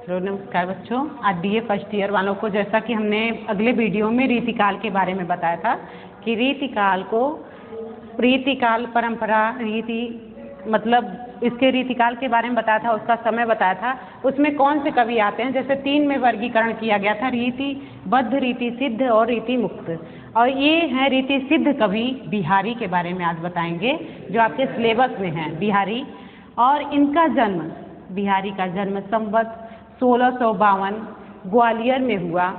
Hello नमस्कार बच्चों। आज बीए फर्स्ट ईयर वालों को, जैसा कि हमने अगले वीडियो में रीतिकाल के बारे में बताया था कि रीतिकाल परंपरा रीति मतलब इसके रीतिकाल के बारे में बताया था, उसका समय बताया था। उसमें कौन से कवि आते हैं, जैसे 3 में वर्गीकरण किया गया था, रीतिबद्ध, रीति सिद्ध और रीति मुक्त। और ये है रीति सिद्ध कवि बिहारी के बारे में आज बताएंगे, जो आपके सिलेबस में है बिहारी। और इनका जन्म, बिहारी का जन्म संवत 1652 ग्वालियर में हुआ।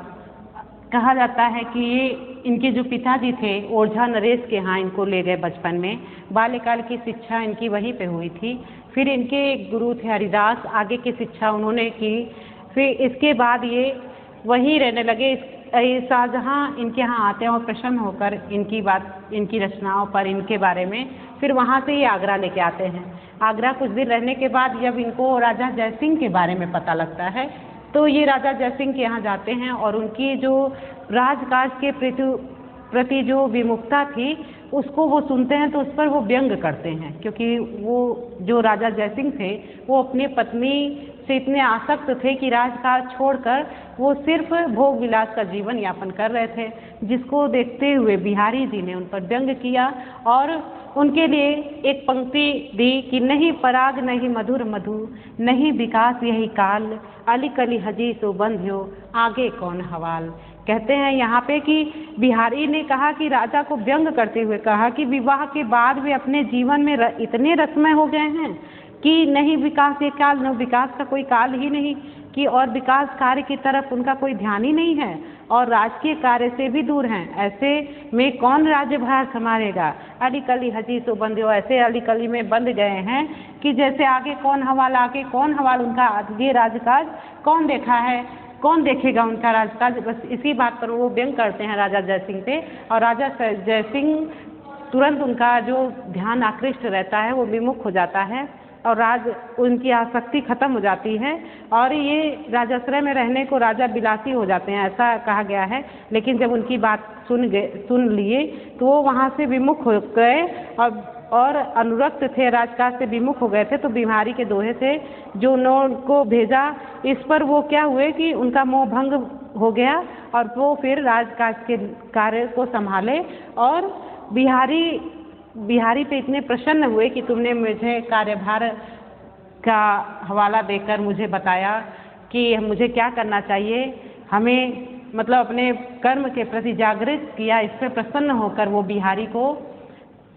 कहा जाता है कि ये इनके जो पिताजी थे ओरछा नरेश के यहाँ इनको ले गए बचपन में। बाल्यकाल की शिक्षा इनकी वहीं पे हुई थी। फिर इनके गुरु थे हरिदास, आगे की शिक्षा उन्होंने की। फिर इसके बाद ये वहीं रहने लगे। शाहजहाँ इनके यहाँ आते हैं और प्रसन्न होकर इनकी रचनाओं पर, इनके बारे में, फिर वहाँ से ये आगरा लेके आते हैं। आगरा कुछ दिन रहने के बाद जब इनको राजा जयसिंह के बारे में पता लगता है तो ये राजा जयसिंह के यहाँ जाते हैं और उनकी जो राजकाज के प्रति जो विमुखता थी उसको वो सुनते हैं, तो उस पर वो व्यंग करते हैं। क्योंकि वो जो राजा जयसिंह थे वो अपनी पत्नी से इतने आसक्त थे कि राजकाज छोड़कर वो सिर्फ भोग विलास का जीवन यापन कर रहे थे, जिसको देखते हुए बिहारी जी ने उन पर व्यंग किया और उनके लिए एक पंक्ति दी कि नहीं पराग नहीं मधुर मधु, नहीं विकास यही काल, अली कली हजी सो बंध्यो, आगे कौन हवाल। कहते हैं यहाँ पे कि बिहारी ने कहा कि राजा को व्यंग करते हुए कहा कि विवाह के बाद वे अपने जीवन में इतने रसमय हो गए हैं कि नहीं विकास ये काल, न विकास का कोई काल ही नहीं कि, और विकास कार्य की तरफ उनका कोई ध्यान ही नहीं है और राजकीय कार्य से भी दूर हैं। ऐसे में कौन राज्यभार संभालेगा, अली कली हजी सो बंध्यो, ऐसे अली कली में बंध गए हैं कि जैसे आगे कौन हवाल, आगे कौन हवाल, उनका ये राजकाज कौन देखा है, कौन देखेगा उनका राजकाज। बस इसी बात पर वो व्यंग करते हैं राजा जयसिंह पे, और राजा जयसिंह तुरंत उनका जो ध्यान आकृष्ट रहता है वो विमुख हो जाता है और उनकी आसक्ति खत्म हो जाती है और ये राजाश्रय में रहने को राजा बिलासी हो जाते हैं, ऐसा कहा गया है। लेकिन जब उनकी बात सुन लिए तो वो वहाँ से विमुख हो गए और अनुरक्त थे, राजकाज से विमुख हो गए थे। तो बिहारी के दोहे से जो उनको भेजा, इस पर वो क्या हुए कि उनका मोह भंग हो गया और वो फिर राजकाज के कार्य को संभाले और बिहारी पे इतने प्रसन्न हुए कि तुमने मुझे कार्यभार का हवाला देकर मुझे बताया कि मुझे क्या करना चाहिए, हमें मतलब अपने कर्म के प्रति जागृत किया। इस पर प्रसन्न होकर वो बिहारी को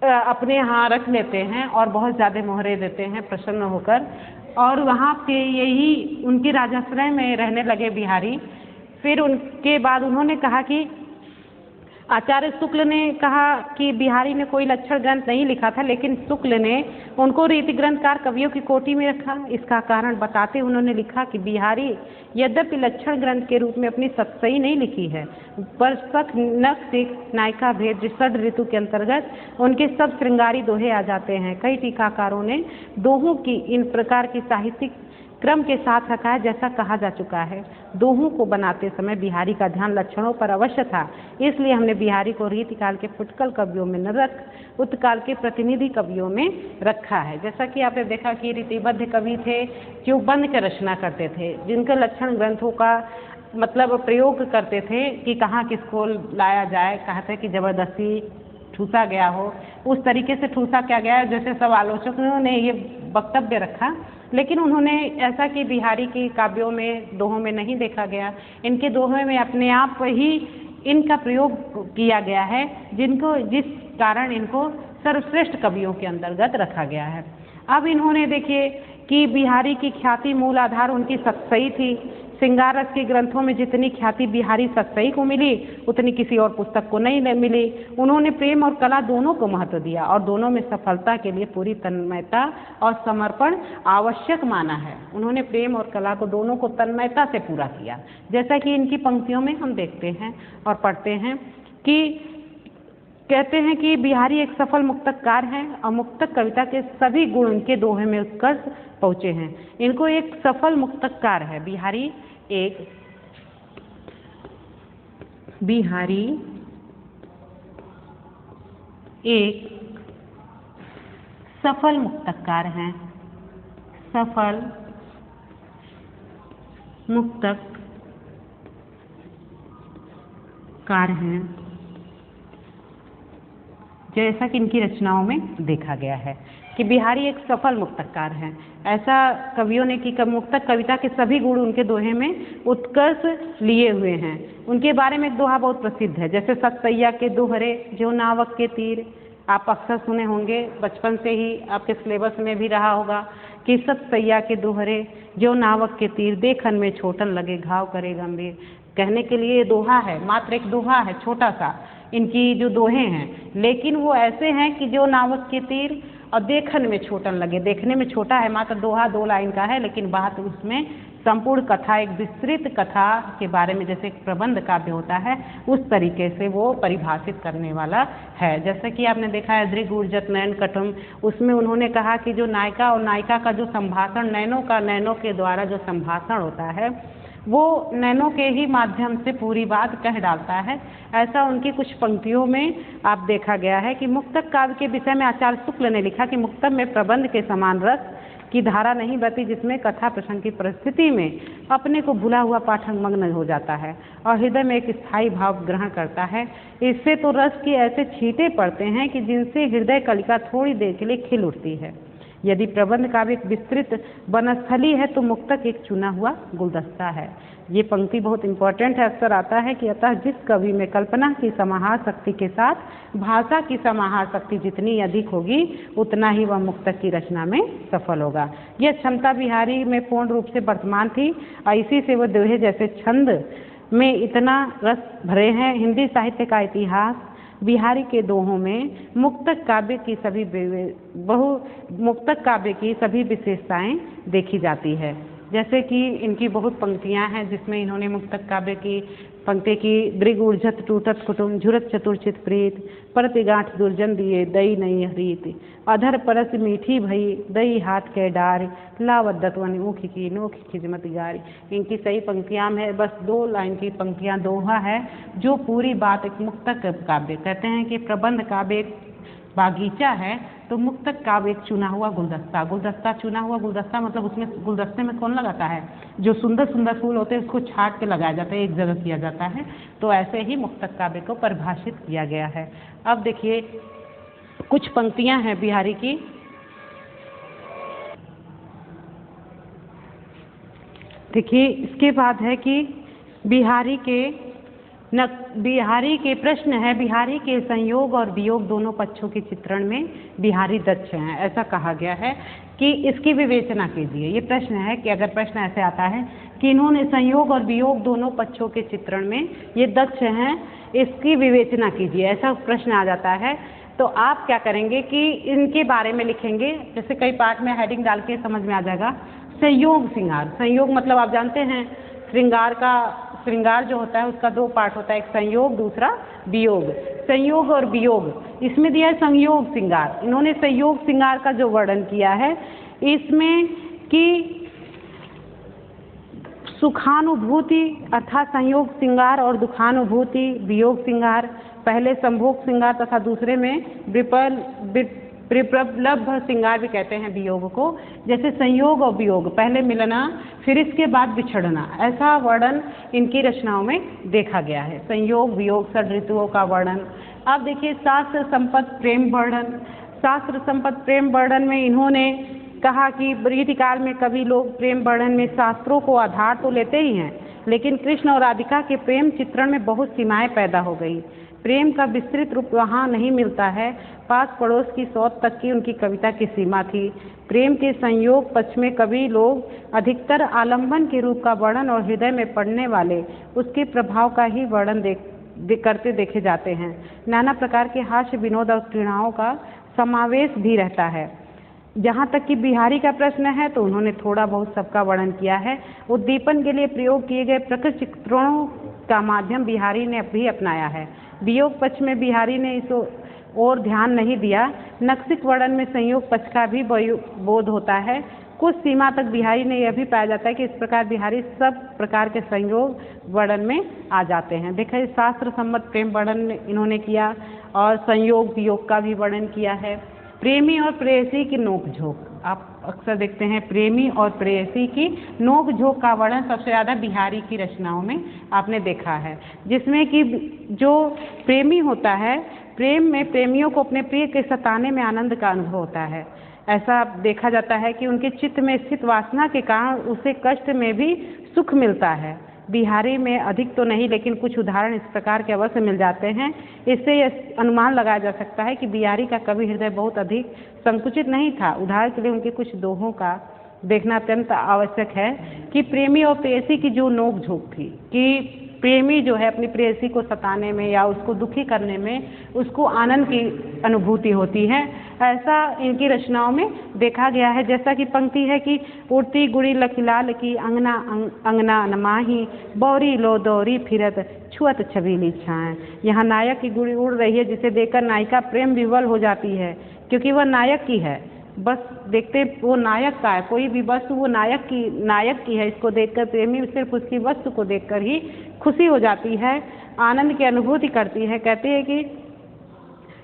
अपने यहाँ रख लेते हैं और बहुत ज़्यादा मोहरे देते हैं प्रसन्न होकर, और वहाँ पे यही उनके राजाश्रय में रहने लगे बिहारी। फिर उनके बाद उन्होंने कहा कि आचार्य शुक्ल ने कहा कि बिहारी ने कोई लक्षण ग्रंथ नहीं लिखा था, लेकिन शुक्ल ने उनको रीति ग्रंथकार कवियों की कोटि में रखा। इसका कारण बताते उन्होंने लिखा कि बिहारी यद्यपि लक्षण ग्रंथ के रूप में अपनी सतसई नहीं लिखी है, पर सख नख सिख नायिका भेद षड ऋतु के अंतर्गत उनके सब श्रृंगारी दोहे आ जाते हैं। कई टीकाकारों ने दोहों की इन प्रकार की साहित्यिक क्रम के साथ रखा है, जैसा कहा जा चुका है। दोहों को बनाते समय बिहारी का ध्यान लक्षणों पर अवश्य था, इसलिए हमने बिहारी को रीतिकाल के फुटकल कवियों में न रख उत्काल के प्रतिनिधि कवियों में रखा है। जैसा कि आपने देखा कि रीतिबद्ध कवि थे जो बंध के रचना करते थे, जिनके लक्षण ग्रंथों का मतलब प्रयोग करते थे कि कहाँ किसको लाया जाए, कहते कि जबरदस्ती ठूसा गया हो, उस तरीके से ठूसा क्या गया, जैसे सब आलोचकों ने ये वक्तव्य रखा। लेकिन उन्होंने ऐसा कि बिहारी की काव्यों में दोहों में नहीं देखा गया, इनके दोहों में अपने आप ही इनका प्रयोग किया गया है, जिस कारण इनको सर्वश्रेष्ठ कवियों के अंतर्गत रखा गया है। अब इन्होंने देखिए कि बिहारी की ख्याति मूल आधार उनकी सतसई थी। श्रृंगार रस के ग्रंथों में जितनी ख्याति बिहारी सतसई को मिली उतनी किसी और पुस्तक को नहीं मिली। उन्होंने प्रेम और कला दोनों को महत्व दिया और दोनों में सफलता के लिए पूरी तन्मयता और समर्पण आवश्यक माना है। उन्होंने प्रेम और कला को दोनों को तन्मयता से पूरा किया, जैसा कि इनकी पंक्तियों में हम देखते हैं और पढ़ते हैं कि कहते हैं कि बिहारी एक सफल मुक्तककार हैं और मुक्तक कविता के सभी गुण उनके दोहे में उत्कर्ष पहुँचे हैं। इनको एक सफल मुक्तककार है बिहारी, एक सफल मुक्तककार हैं, सफल मुक्तककार हैं, जैसा कि इनकी रचनाओं में देखा गया है कि बिहारी एक सफल मुक्तककार हैं। ऐसा कवियों ने कि मुक्तक कविता के सभी गुण उनके दोहे में उत्कर्ष लिए हुए हैं। उनके बारे में एक दोहा बहुत प्रसिद्ध है, जैसे सत सैया के दोहरे जो नावक के तीर। आप अक्सर सुने होंगे, बचपन से ही आपके सिलेबस में भी रहा होगा कि सत सैया के दोहरे जो नावक के तीर, देखन में छोटन लगे घाव करे गंभीर। कहने के लिए दोहा है, मात्र एक दोहा है छोटा सा, इनकी जो दोहे हैं, लेकिन वो ऐसे हैं कि जो नावक के तीर और देखन में छोटन लगे। देखने में छोटा है, मात्र दोहा 2 लाइन का है, लेकिन बात उसमें संपूर्ण कथा, एक विस्तृत कथा के बारे में, जैसे एक प्रबंध काव्य होता है उस तरीके से वो परिभाषित करने वाला है। जैसे कि आपने देखा है दृग ऊर्जत नयन कटुम, उसमें उन्होंने कहा कि जो नायिका और नायिका का जो संभाषण, नैनों के द्वारा जो संभाषण होता है वो नैनों के ही माध्यम से पूरी बात कह डालता है। ऐसा उनकी कुछ पंक्तियों में आप देखा गया है कि मुक्तक काव्य के विषय में आचार्य शुक्ल ने लिखा कि मुक्तक में प्रबंध के समान रस की धारा नहीं बहती, जिसमें कथा प्रसंग की परिस्थिति में अपने को भुला हुआ पाठक मग्न हो जाता है और हृदय में एक स्थायी भाव ग्रहण करता है। इससे तो रस की ऐसे छींटे पड़ते हैं कि जिनसे हृदय कलिका थोड़ी देर के लिए खिल उठती है। यदि प्रबंध काव्य एक विस्तृत वनस्थली है तो मुक्तक एक चुना हुआ गुलदस्ता है। ये पंक्ति बहुत इंपॉर्टेंट है, अक्सर आता है कि अतः जिस कवि में कल्पना की समाहार शक्ति के साथ भाषा की समाहार शक्ति जितनी अधिक होगी उतना ही वह मुक्तक की रचना में सफल होगा। यह क्षमता बिहारी में पूर्ण रूप से वर्तमान थी और इसी से वह दोहे जैसे छंद में इतना रस भरे हैं। हिंदी साहित्य का इतिहास बिहारी के दोहों में मुक्तक काव्य की सभी विशेषताएं देखी जाती है। जैसे कि इनकी बहुत पंक्तियां हैं जिसमें इन्होंने मुक्तक काव्य की पंक्ति की दृग ऊर्जत टूटत कुटुम झुरत चतुर्चित प्रीत परति गांठ दुर्जन दिए दई नहीं हरीत अधर परस मीठी भई दई हाथ के डार लावत दतवन ऊखी की नोखी खिजमत गारी। इनकी सही पंक्तियां में बस 2 लाइन की पंक्तियां दोहा है जो पूरी बात एक मुक्तक काव्य। कहते हैं कि प्रबंध काव्य बागीचा है तो मुक्तक काव्य एक चुना हुआ गुलदस्ता। गुलदस्ता चुना हुआ गुलदस्ता मतलब उसमें गुलदस्ते में कौन लगाता है, जो सुंदर सुंदर फूल होते हैं उसको छाट के लगाया जाता है, एक जगह किया जाता है। तो ऐसे ही मुक्तक काव्य को परिभाषित किया गया है। अब देखिए कुछ पंक्तियां हैं बिहारी की। देखिए इसके बाद है कि बिहारी के प्रश्न है, बिहारी के संयोग और वियोग दोनों पक्षों के चित्रण में बिहारी दक्ष हैं। ऐसा कहा गया है कि इसकी विवेचना कीजिए। ये प्रश्न है कि अगर प्रश्न ऐसे आता है कि इन्होंने संयोग और वियोग दोनों पक्षों के चित्रण में ये दक्ष हैं, इसकी विवेचना कीजिए, ऐसा प्रश्न आ जाता है तो आप क्या करेंगे कि इनके बारे में लिखेंगे। जैसे कई पार्ट में हेडिंग डाल के समझ में आ जाएगा। संयोग श्रृंगार, संयोग मतलब आप जानते हैं श्रृंगार जो होता है उसका 2 पार्ट होता है, एक संयोग दूसरा वियोग। संयोग और वियोग इसमें दिया है संयोग श्रृंगार। इन्होंने संयोग श्रृंगार का जो वर्णन किया है इसमें कि सुखानुभूति अर्थात संयोग श्रृंगार और दुखानुभूति वियोग श्रृंगार, पहले संभोग श्रृंगार तथा दूसरे में विप्रलभ श्रृंगार भी कहते हैं वियोग को। जैसे संयोग और वियोग, पहले मिलना फिर इसके बाद बिछड़ना, ऐसा वर्णन इनकी रचनाओं में देखा गया है। संयोग वियोग षड ऋतुओं का वर्णन। अब देखिए शास्त्र संपत्त प्रेम वर्णन। शास्त्र संपत्त प्रेम वर्णन में इन्होंने कहा कि रीतिकाल में कवि लोग प्रेम वर्णन में शास्त्रों को आधार तो लेते ही हैं, लेकिन कृष्ण और राधिका के प्रेम चित्रण में बहुत सीमाएं पैदा हो गई। प्रेम का विस्तृत रूप वहाँ नहीं मिलता है, पास पड़ोस की सौत तक की उनकी कविता की सीमा थी। प्रेम के संयोग पक्ष में कवि लोग अधिकतर आलंबन के रूप का वर्णन और हृदय में पड़ने वाले उसके प्रभाव का ही वर्णन करते देखे जाते हैं। नाना प्रकार के हास्य विनोद और क्रीड़ाओं का समावेश भी रहता है। जहाँ तक कि बिहारी का प्रश्न है तो उन्होंने थोड़ा बहुत सबका वर्णन किया है। उद्दीपन के लिए प्रयोग किए गए प्रकृति चित्रणों का माध्यम बिहारी ने भी अपनाया है। वियोग पक्ष में बिहारी ने इस ओर ध्यान नहीं दिया। नक्सिक वर्णन में संयोग पक्ष का भी बोध होता है। कुछ सीमा तक बिहारी ने यह भी पाया जाता है कि इस प्रकार बिहारी सब प्रकार के संयोग वर्णन में आ जाते हैं। देखिए शास्त्र सम्मत प्रेम वर्णन इन्होंने किया और संयोग वियोग का भी वर्णन किया है। प्रेमी और प्रेयसी की नोकझोंक, आप अक्सर देखते हैं प्रेमी और प्रेयसी की नोक झोंक का वर्णन सबसे ज़्यादा बिहारी की रचनाओं में आपने देखा है, जिसमें कि जो प्रेमी होता है, प्रेम में प्रेमियों को अपने प्रिय के सताने में आनंद का अनुभव होता है। ऐसा देखा जाता है कि उनके चित्त में स्थित वासना के कारण उसे कष्ट में भी सुख मिलता है। बिहारी में अधिक तो नहीं, लेकिन कुछ उदाहरण इस प्रकार के अवश्य मिल जाते हैं। इससे यह अनुमान लगाया जा सकता है कि बिहारी का कवि हृदय बहुत अधिक संकुचित नहीं था। उदाहरण के लिए उनके कुछ दोहों का देखना अत्यंत आवश्यक है कि प्रेमी और प्रेयसी की जो नोक झोंक थी, कि प्रेमी जो है अपनी प्रेयसी को सताने में या उसको दुखी करने में उसको आनंद की अनुभूति होती है, ऐसा इनकी रचनाओं में देखा गया है। जैसा कि पंक्ति है कि उड़ती गुड़ी लखीलाल की अंगना अंगना नमाही, बौरी लो दौरी फिरत छुअत छबीली छाएं। यहाँ नायक की गुड़ी उड़ रही है, जिसे देखकर नायिका प्रेम विवल हो जाती है, क्योंकि वह नायक की है। बस देखते वो नायक का है, कोई भी वस्तु वो नायक की है, इसको देखकर प्रेमी सिर्फ उसकी वस्तु को देखकर ही खुशी हो जाती है, आनंद की अनुभूति करती है। कहते हैं कि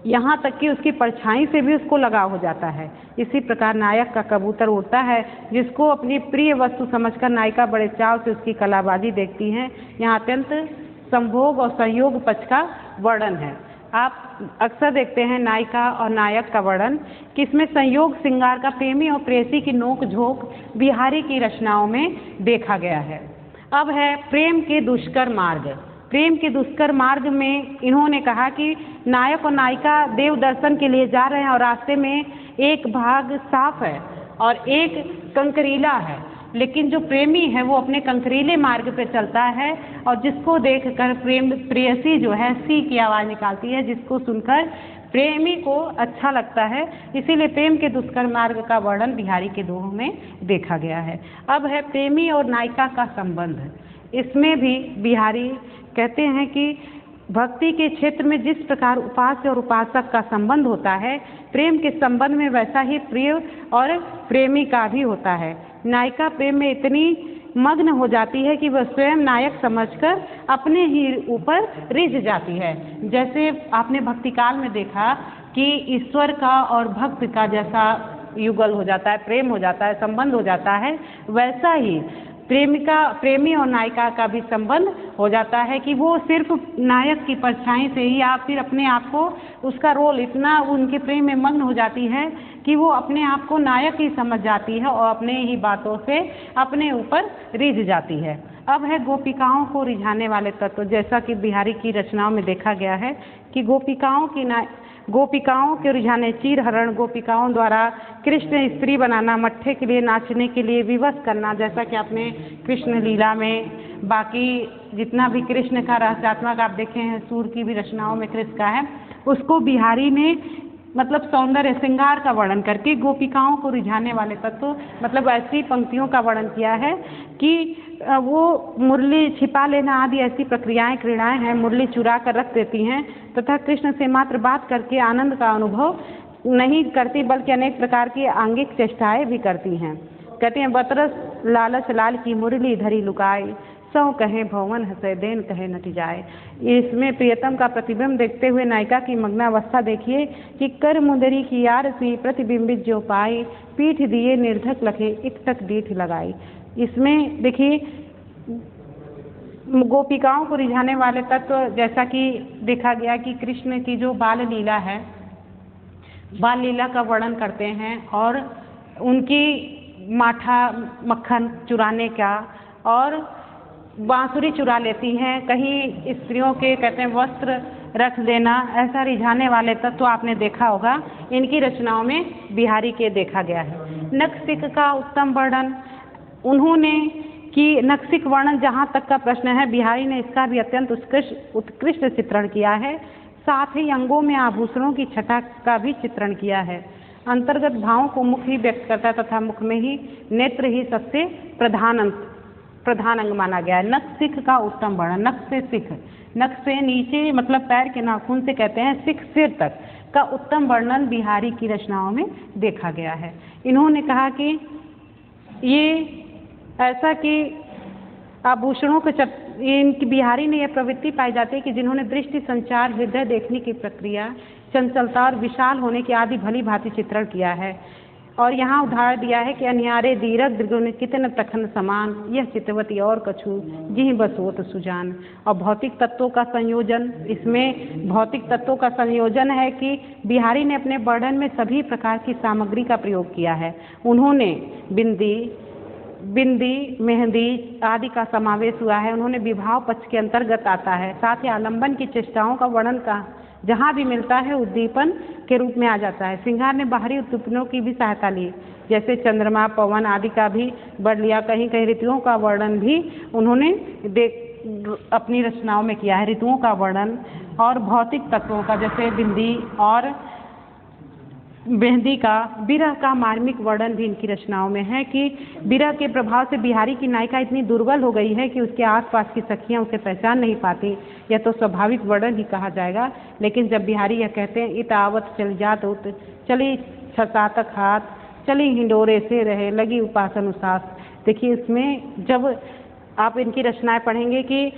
यहाँ तक कि उसकी परछाई से भी उसको लगाव हो जाता है। इसी प्रकार नायक का कबूतर उड़ता है, जिसको अपनी प्रिय वस्तु समझकर नायिका बड़े चाव से उसकी कलाबाजी देखती हैं। यहाँ अत्यंत संभोग और संयोग पक्ष का वर्णन है। आप अक्सर देखते हैं नायिका और नायक का वर्णन कि इसमें संयोग श्रृंगार का प्रेमी और प्रेयसी की नोक झोंक बिहारी की रचनाओं में देखा गया है। अब है प्रेम के दुष्कर मार्ग। प्रेम के दुष्कर मार्ग में इन्होंने कहा कि नायक और नायिका देव दर्शन के लिए जा रहे हैं और रास्ते में एक भाग साफ है और एक कंकरीला है, लेकिन जो प्रेमी है वो अपने कंकरीले मार्ग पे चलता है और जिसको देखकर प्रेयसी जो है सी की आवाज़ निकालती है, जिसको सुनकर प्रेमी को अच्छा लगता है। इसीलिए प्रेम के दुष्कर मार्ग का वर्णन बिहारी के दोहों में देखा गया है। अब है प्रेमी और नायिका का संबंध। इसमें भी बिहारी कहते हैं कि भक्ति के क्षेत्र में जिस प्रकार उपास्य और उपासक का संबंध होता है, प्रेम के संबंध में वैसा ही प्रिय और प्रेमी का भी होता है। नायिका प्रेम में इतनी मग्न हो जाती है कि वह स्वयं नायक समझकर अपने ही ऊपर रिझ जाती है। जैसे आपने भक्तिकाल में देखा कि ईश्वर का और भक्त का जैसा युगल हो जाता है, प्रेम हो जाता है, संबंध हो जाता है, वैसा ही प्रेमी और नायिका का भी संबंध हो जाता है कि वो सिर्फ नायक की परछाई से ही या फिर अपने आप को उसका रोल इतना उनके प्रेम में मग्न हो जाती है कि वो अपने आप को नायक ही समझ जाती है और अपने ही बातों से अपने ऊपर रिझ जाती है। अब है गोपिकाओं को रिझाने वाले तत्व। जैसा कि बिहारी की रचनाओं में देखा गया है कि गोपिकाओं के रिझाने चीर हरण, गोपिकाओं द्वारा कृष्ण स्त्री बनाना, मट्ठे के लिए नाचने के लिए विवश करना, जैसा कि आपने कृष्ण लीला में बाकी जितना भी कृष्ण का रहस्यात्मक आप देखे हैं, सूर की भी रचनाओं में कृष्ण का है, उसको बिहारी ने मतलब सौंदर्य श्रृंगार का वर्णन करके गोपिकाओं को रिझाने वाले तत्व मतलब ऐसी पंक्तियों का वर्णन किया है कि वो मुरली छिपा लेना आदि ऐसी प्रक्रियाएं क्रीड़ाएं हैं, मुरली चुरा कर रख देती हैं तथा कृष्ण से मात्र बात करके आनंद का अनुभव नहीं करती, बल्कि अनेक प्रकार की आंगिक चेष्टाएं भी करती हैं। कहते हैं बतरस लालच लाल की मुरली धरी लुकाई, सौ कहे भवन हंसे देन कहे नट जाए। इसमें प्रियतम का प्रतिबिंब देखते हुए नायिका की मग्नावस्था देखिए कि कर मुंदरी की यार सी प्रतिबिंबित जो पाई, पीठ दिए निर्धक लखे इकटक डीठ लगाई। इसमें देखिए गोपिकाओं को रिझाने वाले तत्व जैसा कि देखा गया कि कृष्ण की जो बाल लीला है, बाल लीला का वर्णन करते हैं और उनकी माठा मक्खन चुराने का और बांसुरी चुरा लेती हैं, कहीं स्त्रियों के कहते हैं वस्त्र रख देना, ऐसा रिझाने वाले तत्व आपने देखा होगा इनकी रचनाओं में बिहारी के देखा गया है। नक्सिक का उत्तम वर्णन उन्होंने कि नक्सिक वर्णन जहाँ तक का प्रश्न है, बिहारी ने इसका भी अत्यंत उत्कृष्ट चित्रण किया है। साथ ही अंगों में आभूषणों की छटा का भी चित्रण किया है। अंतर्गत भावों को मुख ही व्यक्त करता है तथा मुख में ही नेत्र ही सबसे प्रधान अंग माना गया है। नख सिख का उत्तम वर्णन, नख से सिख, नख से नीचे मतलब पैर के नाखून से कहते हैं सिख सिर तक का उत्तम वर्णन बिहारी की रचनाओं में देखा गया है। इन्होंने कहा कि ये ऐसा कि आभूषणों के इनकी बिहारी ने यह प्रवृत्ति पाई जाती है कि जिन्होंने दृष्टि संचार, हृदय देखने की प्रक्रिया, चंचलता और विशाल होने की आदि भली भांति चित्रण किया है। और यहाँ उदाहरण दिया है कि अनियारे दीरक द्रिगुण कितन प्रखंड समान, यह चितवती और कछु जिहि बसोत सुजान। और भौतिक तत्वों का संयोजन, इसमें भौतिक तत्वों का संयोजन है कि बिहारी ने अपने वर्णन में सभी प्रकार की सामग्री का प्रयोग किया है। उन्होंने बिंदी मेहंदी आदि का समावेश हुआ है। उन्होंने विभाव पक्ष के अंतर्गत आता है। साथ ही आलंबन की चेष्टाओं का वर्णन का जहाँ भी मिलता है उद्दीपन के रूप में आ जाता है। श्रृंगार ने बाहरी उद्दीपनों की भी सहायता ली, जैसे चंद्रमा पवन आदि का भी वर्णन लिया। कहीं कहीं ऋतुओं का वर्णन भी उन्होंने अपनी रचनाओं में किया है, ऋतुओं का वर्णन। और भौतिक तत्वों का जैसे बिंदी और मेहंदी का, विरह का मार्मिक वर्णन भी इनकी रचनाओं में है कि विरह के प्रभाव से बिहारी की नायिका इतनी दुर्बल हो गई है कि उसके आसपास की सखियां उसे पहचान नहीं पाती। यह तो स्वाभाविक वर्णन ही कहा जाएगा। लेकिन जब बिहारी यह कहते हैं इतावत चल जात उत चली छसातक हाथ, चली हिंडोरे से रहे लगी उपासन उसास। देखिए इसमें जब आप इनकी रचनाएं पढ़ेंगे कि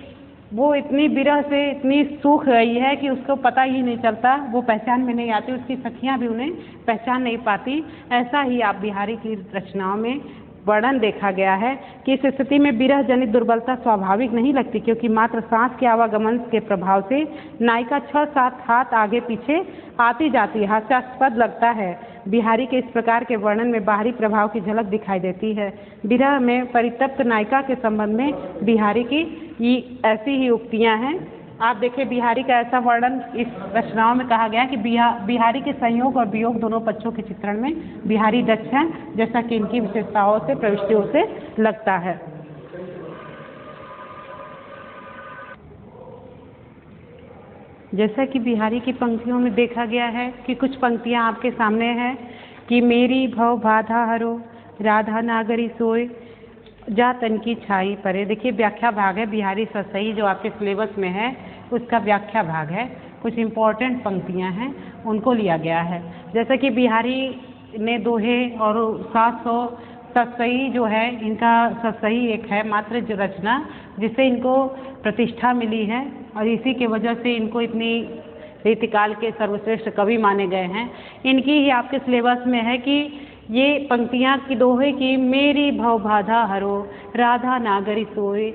वो इतनी विरह से इतनी सूख गई है कि उसको पता ही नहीं चलता, वो पहचान में नहीं आती, उसकी सखियां भी उन्हें पहचान नहीं पाती। ऐसा ही आप बिहारी की रचनाओं में वर्णन देखा गया है कि इस स्थिति में विरह जनित दुर्बलता स्वाभाविक नहीं लगती, क्योंकि मात्र सांस के आवागमन के प्रभाव से नायिका 6-7 हाथ आगे पीछे आती जाती है। हास्यास्पद लगता है। बिहारी के इस प्रकार के वर्णन में बाहरी प्रभाव की झलक दिखाई देती है। विरह में परितप्त नायिका के संबंध में बिहारी की ऐसी ही उक्तियां हैं। आप देखिए बिहारी का ऐसा वर्णन इस रचनाओं में कहा गया कि बिहारी के संयोग और वियोग दोनों पक्षों के चित्रण में बिहारी दक्ष हैं, जैसा कि इनकी विशेषताओं से प्रविष्टियों से लगता है। जैसा कि बिहारी की पंक्तियों में देखा गया है कि कुछ पंक्तियां आपके सामने हैं कि मेरी भव बाधा हरो राधा नागरी सोए जा तन की छाई परे। देखिए व्याख्या भाग है बिहारी सतसई जो आपके सिलेबस में है, उसका व्याख्या भाग है। कुछ इम्पोर्टेंट पंक्तियां हैं उनको लिया गया है। जैसा कि बिहारी ने दोहे और 700 सतसई जो है, इनका सतसई एक है मात्र जो रचना जिससे इनको प्रतिष्ठा मिली है और इसी के वजह से इनको इतनी रीतिकाल के सर्वश्रेष्ठ कवि माने गए हैं। इनकी ही आपके सिलेबस में है कि ये पंक्तियां की दोहे की मेरी भव बाधा हरो राधा नागरी सोए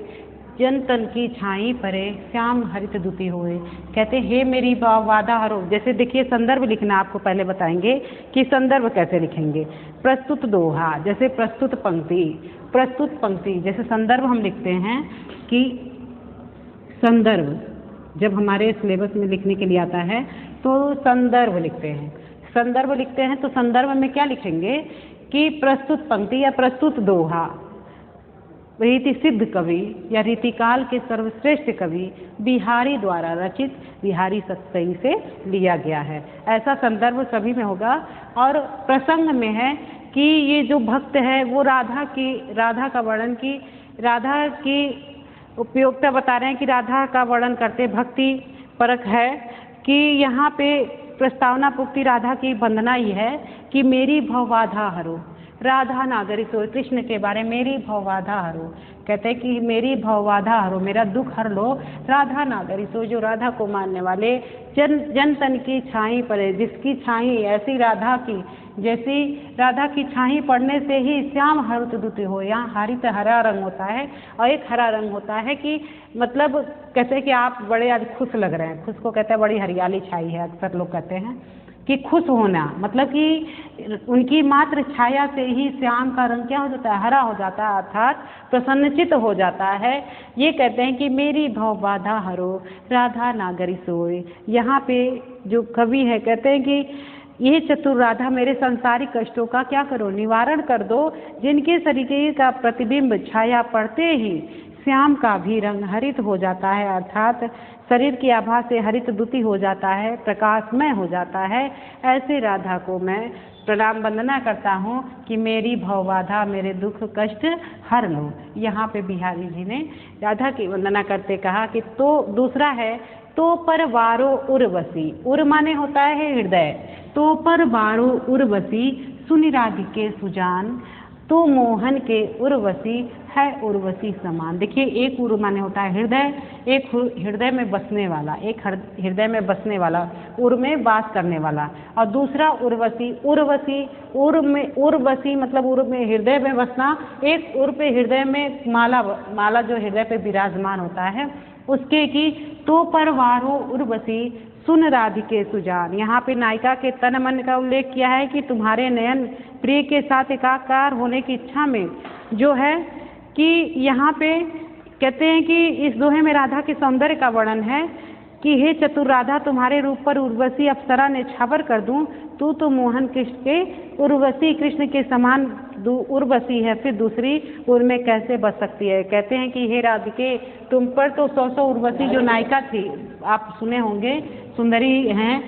जन तन की छाई परे श्याम हरित दुती होए। कहते हे मेरी भव बाधा हरो। जैसे देखिए संदर्भ लिखना आपको पहले बताएंगे कि संदर्भ कैसे लिखेंगे। प्रस्तुत दोहा जैसे प्रस्तुत पंक्ति जैसे संदर्भ हम लिखते हैं कि संदर्भ जब हमारे सिलेबस में लिखने के लिए आता है तो संदर्भ लिखते हैं। संदर्भ लिखते हैं तो संदर्भ में क्या लिखेंगे कि प्रस्तुत पंक्ति या प्रस्तुत दोहा रीति सिद्ध कवि या रीतिकाल के सर्वश्रेष्ठ कवि बिहारी द्वारा रचित बिहारी सतसई से लिया गया है। ऐसा संदर्भ सभी में होगा। और प्रसंग में है कि ये जो भक्त है वो राधा का वर्णन की राधा की उपयोगिता बता रहे हैं कि राधा का वर्णन करते भक्ति परक है कि यहाँ पे प्रस्तावना पुक्ति राधा की वंदना ही है कि मेरी भवबाधा हरो राधा नागरी सोए। कृष्ण के बारे में मेरी भवबाधा हरो, कहते हैं कि मेरी भवबाधा हरो, मेरा दुख हर लो राधा नागरी सोए, जो राधा को मानने वाले जन तन की छाई पड़े, जिसकी छाई ऐसी राधा की जैसी राधा की छाई पड़ने से ही श्याम हरित दुती हो। यहाँ हरित हरा रंग होता है और एक हरा रंग होता है कि मतलब कहते हैं कि आप बड़े आज खुश लग रहे हैं। खुश को कहते हैं बड़ी हरियाली छाई है। अक्सर लोग कहते हैं कि खुश होना मतलब कि उनकी मात्र छाया से ही श्याम का रंग क्या हो जाता है, हरा हो जाता है, अर्थात प्रसन्नचित हो जाता है। ये कहते हैं कि मेरी भव बाधा हरो राधा नागरी सोए। यहाँ पे जो कवि है कहते हैं कि ये चतुर राधा मेरे संसारिक कष्टों का क्या करो निवारण कर दो, जिनके शरीर का प्रतिबिंब छाया पड़ते ही श्याम का भी रंग हरित हो जाता है, अर्थात शरीर की आभा से हरित दुती हो जाता है, प्रकाशमय हो जाता है। ऐसे राधा को मैं प्रणाम वंदना करता हूँ कि मेरी भवबाधा मेरे दुख कष्ट हर लो। यहाँ पे बिहारी जी ने राधा की वंदना करते कहा कि तो दूसरा है तो पर वारो उर्वशी। उर माने होता है हृदय, तो पर वारो उर्वशी सुनि राधिके सुजान। तो मोहन के उर्वशी है उर्वशी समान। देखिए, एक उर माने होता है हृदय, एक हृदय में बसने वाला, एक हृदय में बसने वाला, उर में वास करने वाला, और दूसरा उर्वशी। उर्वशी उर्वशी मतलब उर में हृदय में बसना, एक उर पे हृदय में माला जो हृदय पे विराजमान होता है उसके की। तो परवारो उर्वशी सुन राधिके सुजान। यहाँ पे नायिका के तन मन का उल्लेख किया है कि तुम्हारे नयन प्रिय के साथ एकाकार होने की इच्छा में जो है कि यहाँ पे कहते हैं कि इस दोहे में राधा के सौंदर्य का वर्णन है कि हे चतुर राधा, तुम्हारे रूप पर उर्वशी अप्सरा ने छावर कर दूं, तू तो मोहन कृष्ण के उर्वशी कृष्ण के समान उर्वशी है, फिर दूसरी उर में कैसे बच सकती है। कहते हैं कि हे राधिके, तुम पर तो 100 उर्वशी जो नायिका थी, आप सुने होंगे, सुंदरी हैं,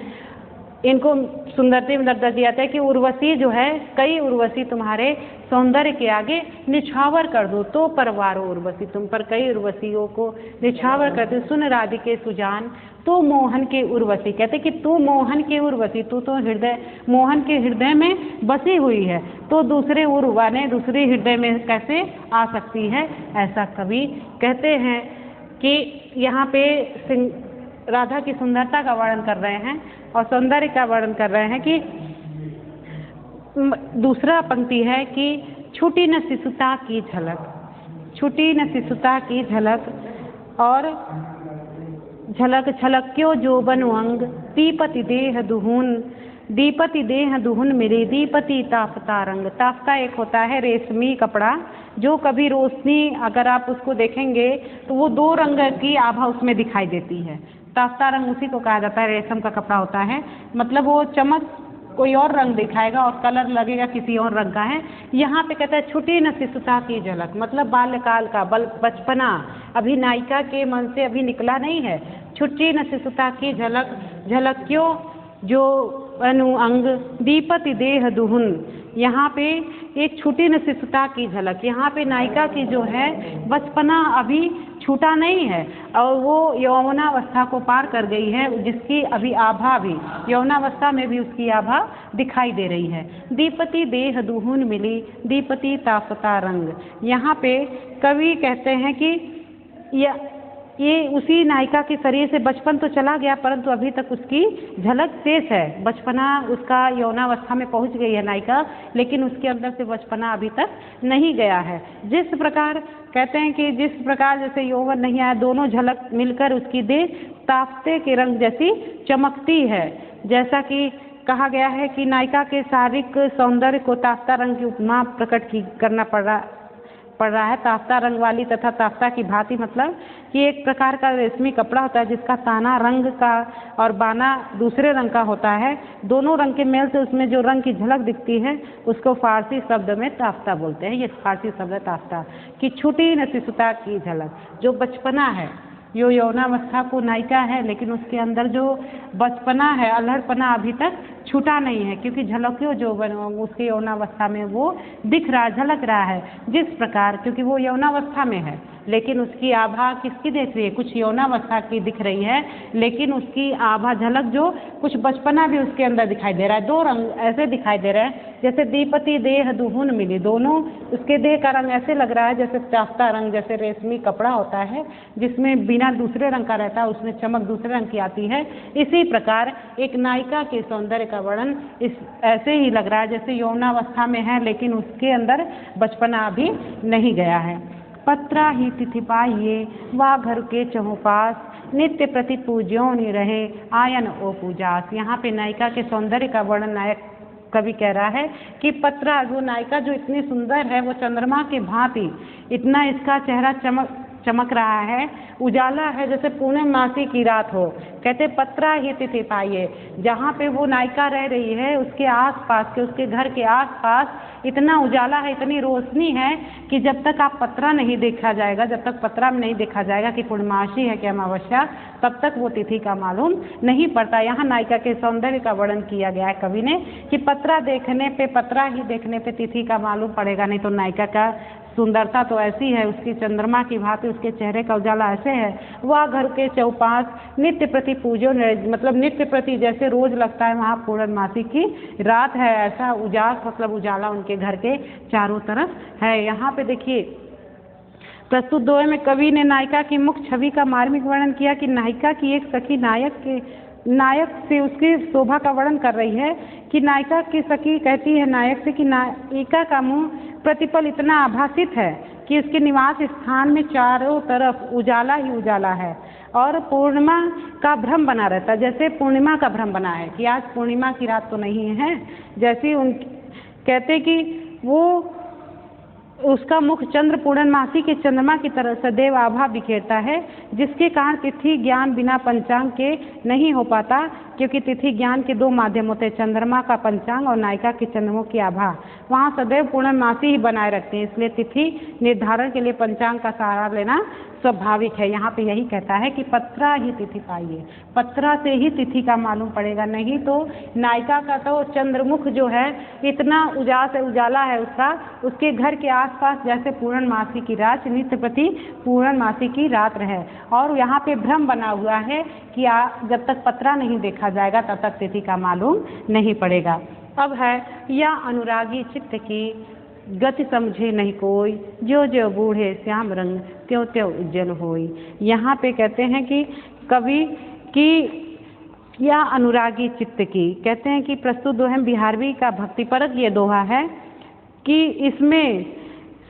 इनको सुंदरती में दर्जा दिया जाता है कि उर्वशी जो है, कई उर्वशी तुम्हारे सौंदर्य के आगे निछावर कर दो। तो परवारो उर्वशी, तुम पर कई उर्वशियों को निछावर कर दो। सुन राधिके सुजान, तो मोहन के उर्वशी। कहते कि तू मोहन के उर्वशी, तू तो हृदय मोहन के हृदय में बसी हुई है, तो दूसरे उर्वा ने दूसरे हृदय में कैसे आ सकती है, ऐसा कवि कहते हैं। कि यहाँ पे राधा की सुंदरता का वर्णन कर रहे हैं और सौंदर्य का वर्णन कर रहे हैं कि दूसरा पंक्ति है कि छूटी न शिशुता की झलक, छूटी न शिशुता की झलक, और झलक छलक्यो जोबन अंग, दीपति देह दुहुन, दीपति देह दुहुन मेरे, दीपति ताफता रंग। ताफता एक होता है रेशमी कपड़ा, जो कभी रोशनी अगर आप उसको देखेंगे तो वो 2 रंग की आभा उसमें दिखाई देती है। ताफता रंग उसी को कहा जाता है, रेशम का कपड़ा होता है, मतलब वो चमक कोई और रंग दिखाएगा और कलर लगेगा किसी और रंग का है। यहाँ पे कहता है छुटी न शिशुता की झलक, मतलब बाल्यकाल का बचपना अभी नायिका के मन से अभी निकला नहीं है। छुटी न शिशुता की झलक, झलक्यो जो अनु अंग, दीपति देह दुहुन। यहाँ पे एक छुटी न शिशुता की झलक, यहाँ पे नायिका की जो है बचपना अभी छूटा नहीं है और वो यौवनावस्था को पार कर गई है, जिसकी अभी आभा भी यौवनावस्था में भी उसकी आभा दिखाई दे रही है। दीपति देह दुहुन मिली, दीपति ताफता रंग। यहाँ पे कवि कहते हैं कि ये उसी नायिका के शरीर से बचपन तो चला गया, परंतु अभी तक उसकी झलक शेष है। बचपना उसका यौवनावस्था में पहुंच गई है नायिका, लेकिन उसके अंदर से बचपना अभी तक नहीं गया है। जिस प्रकार कहते हैं कि जिस प्रकार जैसे यौवन नहीं आया, दोनों झलक मिलकर उसकी देह ताफ्ते के रंग जैसी चमकती है। जैसा कि कहा गया है कि नायिका के शारीरिक सौंदर्य को ताफ्ता रंग की उपमा प्रकट करना पड़ रहा है। ताफ्ता रंग वाली तथा ताफ्ता की भांति, मतलब कि एक प्रकार का रेशमी कपड़ा होता है जिसका ताना रंग का और बाना दूसरे रंग का होता है। दोनों रंग के मेल से उसमें जो रंग की झलक दिखती है उसको फारसी शब्द में ताफ्ता बोलते हैं। ये फारसी शब्द है ताफ्ता, कि छूटी न शिशुता की झलक, जो बचपना है, जो यौवनावस्था को नायिका है, लेकिन उसके अंदर जो बचपना है, अल्हड़पना अभी तक छूटा नहीं है, क्योंकि झलकियों जो उसके यौवनावस्था में वो दिख रहा, झलक रहा है। जिस प्रकार, क्योंकि वो यौवनावस्था में है, लेकिन उसकी आभा किसकी देख रही है, कुछ यौवनावस्था की दिख रही है, लेकिन उसकी आभा झलक जो कुछ बचपना भी उसके अंदर दिखाई दे रहा है। 2 रंग ऐसे दिखाई दे रहे हैं जैसे दीपति देह दुहुन मिली, दोनों उसके देह का रंग ऐसे लग रहा है जैसे ताफ्ता रंग, जैसे रेशमी कपड़ा होता है जिसमें बिना दूसरे रंग का रहता है, उसमें चमक दूसरे रंग की आती है। इसी प्रकार एक नायिका के सौंदर्य का वर्णन इस ऐसे ही लग रहा है जैसे यौवनावस्था में है, लेकिन उसके अंदर बचपना अभी नहीं गया है। पत्रा ही तिथि पाइये वा घर के चहुपास, नित्य प्रति पूज्यों नि रहे आयन ओ पूजास। यहाँ पे नायिका के सौंदर्य का वर्णन नायक कवि कह रहा है कि पत्रा, जो नायिका जो इतनी सुंदर है, वो चंद्रमा के भांति इतना इसका चेहरा चमक रहा है, उजाला है जैसे पूर्णमासी की रात हो। कहते पत्रा ही तिथि पाइये, जहाँ पे वो नायिका रह रही है उसके आसपास के, उसके घर के आसपास इतना उजाला है, इतनी रोशनी है कि जब तक आप पत्रा नहीं देखा जाएगा, जब तक पत्रा में नहीं देखा जाएगा कि पूर्णमासी है कि अमावस्या, तब तक वो तिथि का मालूम नहीं पड़ता। यहाँ नायिका के सौंदर्य का वर्णन किया गया है कवि ने कि पत्रा देखने पे, पत्रा ही देखने पे तिथि का मालूम पड़ेगा, नहीं तो नायिका का सुंदरता तो ऐसी है उसकी, चंद्रमा की भांति उसके चेहरे का उजाला ऐसे है। वह घर के चौपास नित्य प्रति पूजो, मतलब नित्य प्रति जैसे रोज लगता है वहाँ पूर्णमासी की रात है, ऐसा उजास मतलब उजाला उनके घर के चारों तरफ है। यहाँ पे देखिए प्रस्तुत दोहे में कवि ने नायिका की मुख्य छवि का मार्मिक वर्णन किया कि नायिका की एक सखी नायक से उसकी शोभा का वर्णन कर रही है कि नायिका की सखी कहती है नायक से कि नायिका का मुंह प्रतिपल इतना आभासित है कि उसके निवास स्थान में चारों तरफ उजाला ही उजाला है और पूर्णिमा का भ्रम बना रहता है। जैसे पूर्णिमा का भ्रम बना है कि आज पूर्णिमा की रात तो नहीं है, जैसे उन कहते कि वो उसका मुख चंद्र पूर्णमासी के चंद्रमा की तरह सदैव आभा बिखेरता है, जिसके कारण तिथि ज्ञान बिना पंचांग के नहीं हो पाता, क्योंकि तिथि ज्ञान के दो माध्यम होते हैं, चंद्रमा का पंचांग और नायिका के चंद्रमों की आभा। वहाँ सदैव पूर्णमासी ही बनाए रखते हैं, इसलिए तिथि निर्धारण के लिए पंचांग का सहारा लेना स्वाभाविक है। यहाँ पे यही कहता है कि पत्रा ही तिथि पाइए, पत्रा से ही तिथि का मालूम पड़ेगा, नहीं तो नायिका का तो चंद्रमुख जो है इतना उजाला है उसका, उसके घर के आसपास जैसे पूर्णमासी की रात नित्य प्रति पूर्णमासी की रात रहे। और यहाँ पे भ्रम बना हुआ है कि जब तक पत्रा नहीं देखा जाएगा तब तक तिथि का मालूम नहीं पड़ेगा। अब है या अनुरागी चित्त की गति समझे नहीं कोई, जो जो बूढ़े श्याम रंग त्यों त्यों उज्जवल होई। यहाँ पे कहते हैं कि कवि की या अनुरागी चित्त की, कहते हैं कि प्रस्तुत दोहे बिहारवी का भक्तिपरक ये दोहा है कि इसमें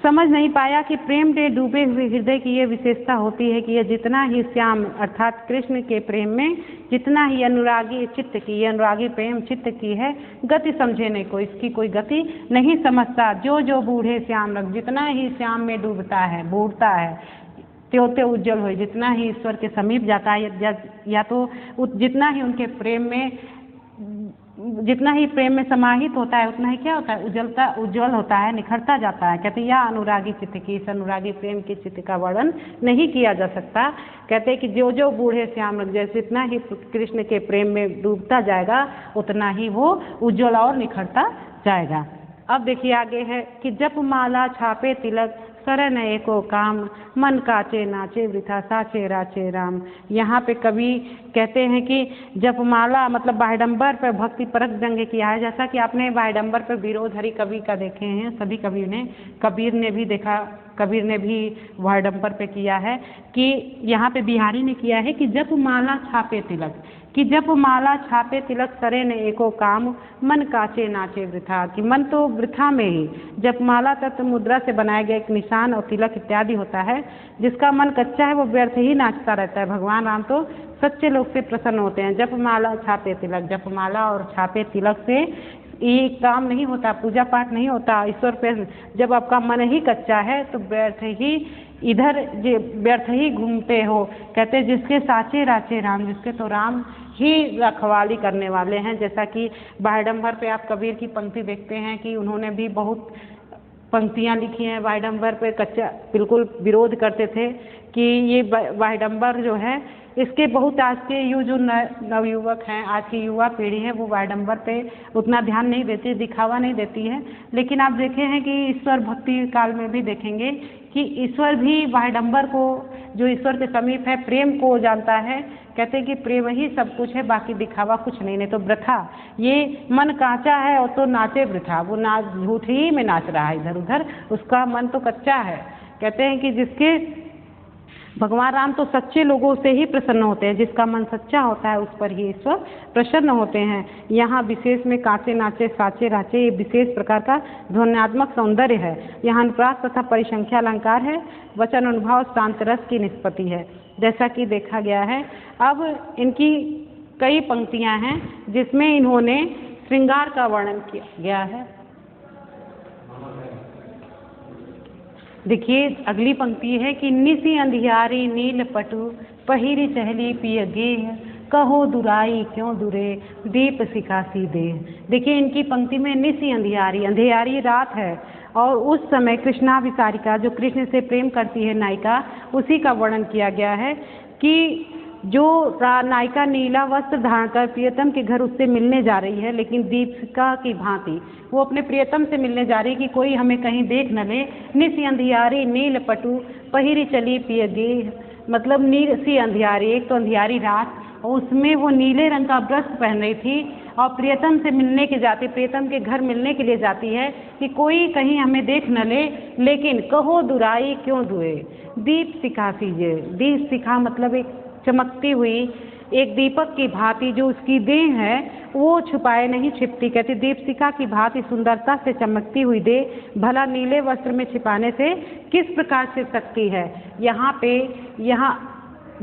समझ नहीं पाया कि प्रेम में डूबे हुए हृदय की ये विशेषता होती है कि यह जितना ही श्याम अर्थात कृष्ण के प्रेम में जितना ही अनुरागी चित्त की, ये अनुरागी प्रेम चित्त की है, गति समझे नहीं कोई, इसकी कोई गति नहीं समझता। जो जो बूढ़े श्याम रंग, जितना ही श्याम में डूबता है बूढ़ता है, त्यों त्यों उज्जवल हो, जितना ही ईश्वर के समीप जाता है या तो जितना ही उनके प्रेम में जितना ही प्रेम में समाहित होता है उतना ही क्या होता है, उज्जवल होता है, निखरता जाता है। कहते हैं यह अनुरागी चित्त की, इस अनुरागी प्रेम के चित्त का वर्णन नहीं किया जा सकता। कहते हैं कि जो जो बूढ़े श्याम रंग, जैसे इतना ही कृष्ण के प्रेम में डूबता जाएगा उतना ही वो उज्जवल और निखरता जाएगा। अब देखिए आगे है कि जप माला छापे तिलक शरण एको काम, मन काचे नाचे वृथा साचे राचे राम। यहाँ पे कवि कहते हैं कि जपमाला मतलब बाह्यडंबर पर भक्ति परक व्यंग्य किया है। जैसा कि आपने बाह्यडंबर पर विरोध हरि कवि का देखे हैं, सभी कवियों ने, कबीर ने भी देखा, कबीर ने भी बाह्यडंबर पे किया है कि यहाँ पे बिहारी ने किया है कि जपमाला छापे तिलक, कि जप माला छापे तिलक सरे ने एको काम, मन काचे नाचे वृथा, कि मन तो वृथा में ही, जपमाला तत्व मुद्रा से बनाया गया एक निशान और तिलक इत्यादि होता है, जिसका मन कच्चा है वो व्यर्थ ही नाचता रहता है। भगवान राम तो सच्चे लोग से प्रसन्न होते हैं। जपमाला छापे तिलक, जपमाला और छापे तिलक से ये काम नहीं होता, पूजा पाठ नहीं होता ईश्वर पे। जब आपका मन ही कच्चा है तो व्यर्थ ही इधर व्यर्थ ही घूमते हो। कहते जिसके साचे राचे राम, जिसके तो राम ही रखवाली करने वाले हैं। जैसा कि बाह्यडंबर पे आप कबीर की पंक्ति देखते हैं कि उन्होंने भी बहुत पंक्तियाँ लिखी हैं बाह्यडंबर पे, कच्चा बिल्कुल विरोध करते थे कि ये बाह्यडंबर जो है इसके बहुत आज के जो नवयुवक हैं, आज की युवा पीढ़ी है वो बाह्यडंबर पे उतना ध्यान नहीं देती, दिखावा नहीं देती है। लेकिन आप देखे हैं कि ईश्वर भक्ति काल में भी देखेंगे कि ईश्वर भी बाह्यडंबर को, जो ईश्वर के समीप है, प्रेम को जानता है। कहते हैं कि प्रेम ही सब कुछ है, बाकी दिखावा कुछ नहीं, नहीं तो वृथा। ये मन कांचा है और तो नाचे वृथा, वो झूठ ही में नाच रहा है इधर उधर, उसका मन तो कच्चा है। कहते हैं कि जिसके भगवान राम तो सच्चे लोगों से ही प्रसन्न होते हैं, जिसका मन सच्चा होता है उस पर ही ईश्वर प्रसन्न होते हैं। यहाँ विशेष में कांचे नाचे साचे राचे, ये विशेष प्रकार का ध्वन्यात्मक सौंदर्य है। यहाँ अनुप्रास तथा परिसंख्या अलंकार है, वचन अनुभाव शांत रस की निष्पत्ति है, जैसा कि देखा गया है। अब इनकी कई पंक्तियाँ हैं जिसमें इन्होंने श्रृंगार का वर्णन किया गया है। देखिए अगली पंक्ति है कि निसी अंधियारी नील पटु, पहिरी चहली पिय गेह, कहो दुराई क्यों दुरे, दीप सिखासी दे। देखिए इनकी पंक्ति में निसी अंधियारी, अंधियारी रात है और उस समय कृष्णा विसारिका जो कृष्ण से प्रेम करती है नायिका, उसी का वर्णन किया गया है कि जो नायिका नीला वस्त्र धारण कर प्रियतम के घर उससे मिलने जा रही है, लेकिन दीपिका की भांति वो अपने प्रियतम से मिलने जा रही है कि कोई हमें कहीं देख न ले। निसी अंधियारी नील पटु पहिरी चली पियगी, मतलब नील सी अंधियारी, एक तो अंधियारी रात और उसमें वो नीले रंग का वस्त्र पहन रही थी और प्रियतम से मिलने के जाती, प्रियतम के घर मिलने के लिए जाती है कि कोई कहीं हमें देख न ले, लेकिन कहो दुराई क्यों दुए दीप सिखा सीजे। दीप सिखा मतलब एक चमकती हुई एक दीपक की भांति जो उसकी देह है वो छुपाए नहीं छिपती। कहती दीपशिखा की भांति सुंदरता से चमकती हुई देह भला नीले वस्त्र में छिपाने से किस प्रकार से सकती है। यहाँ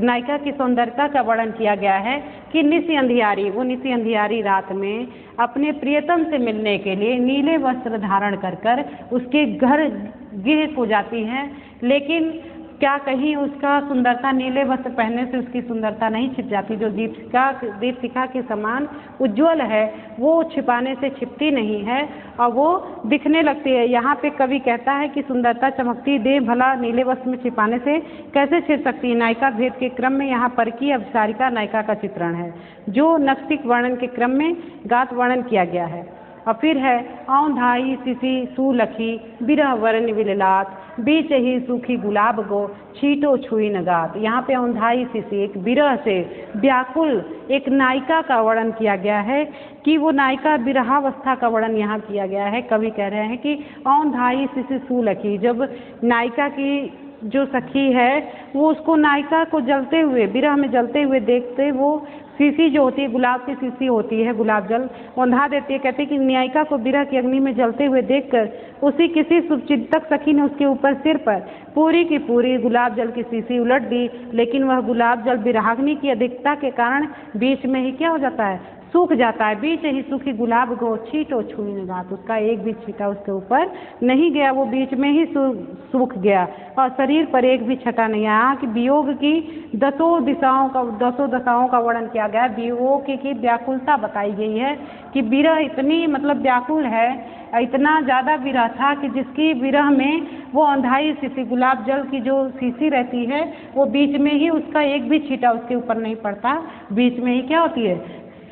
नायिका की सुंदरता का वर्णन किया गया है कि निसी अंधियारी, वो निसी अंधियारी रात में अपने प्रियतम से मिलने के लिए नीले वस्त्र धारण कर उसके घर गृह को जाती है, लेकिन क्या कहीं उसका सुंदरता नीले वस्त्र पहनने से उसकी सुंदरता नहीं छिप जाती। जो दीपशिखा के समान उज्ज्वल है वो छिपाने से छिपती नहीं है और वो दिखने लगती है। यहाँ पे कवि कहता है कि सुंदरता चमकती देह भला नीले वस्त्र में छिपाने से कैसे छिप सकती है। नायिका भेद के क्रम में यहाँ पर की अभिसारिका नायिका का चित्रण है जो नक्सिक वर्णन के क्रम में गात वर्णन किया गया है। और फिर है औंधाई सिसी सुलखी बिरह वरण विललात बीच ही सूखी गुलाब गो छीटो छुई नगात। यहाँ पे औंधाई सिसी एक बिरह से व्याकुल एक नायिका का वर्णन किया गया है कि वो नायिका विरहावस्था का वर्णन यहाँ किया गया है। कवि कह रहे हैं कि औंधाई सिसी सुलखी, जब नायिका की जो सखी है वो उसको नायिका को जलते हुए विरह में जलते हुए देखते वो सीसी जो होती है गुलाब की सीसी होती है, गुलाब जल औंधा देती है। कहती है कि नायिका को विरह की अग्नि में जलते हुए देखकर उसी किसी शुभचिंतक सखी ने उसके ऊपर सिर पर पूरी की पूरी गुलाब जल की सीसी उलट दी, लेकिन वह गुलाब जल विरहाग्नि की अधिकता के कारण बीच में ही क्या हो जाता है, सूख जाता है। बीच ही सूखी गुलाब गो छीटो छुई नगात, उसका एक भी छीटा उसके ऊपर नहीं गया, वो बीच में ही सूख गया और शरीर पर एक भी छटा नहीं आया। कि वियोग की दसों दशाओं का वर्णन किया गया। वियोग की व्याकुलता बताई गई है कि विरह इतनी मतलब व्याकुल है, इतना ज़्यादा विरह था कि जिसकी विरह में वो अंधाई सीसी गुलाब जल की जो सीसी रहती है वो बीच में ही उसका एक भी छीटा उसके ऊपर नहीं पड़ता, बीच में ही क्या होती है,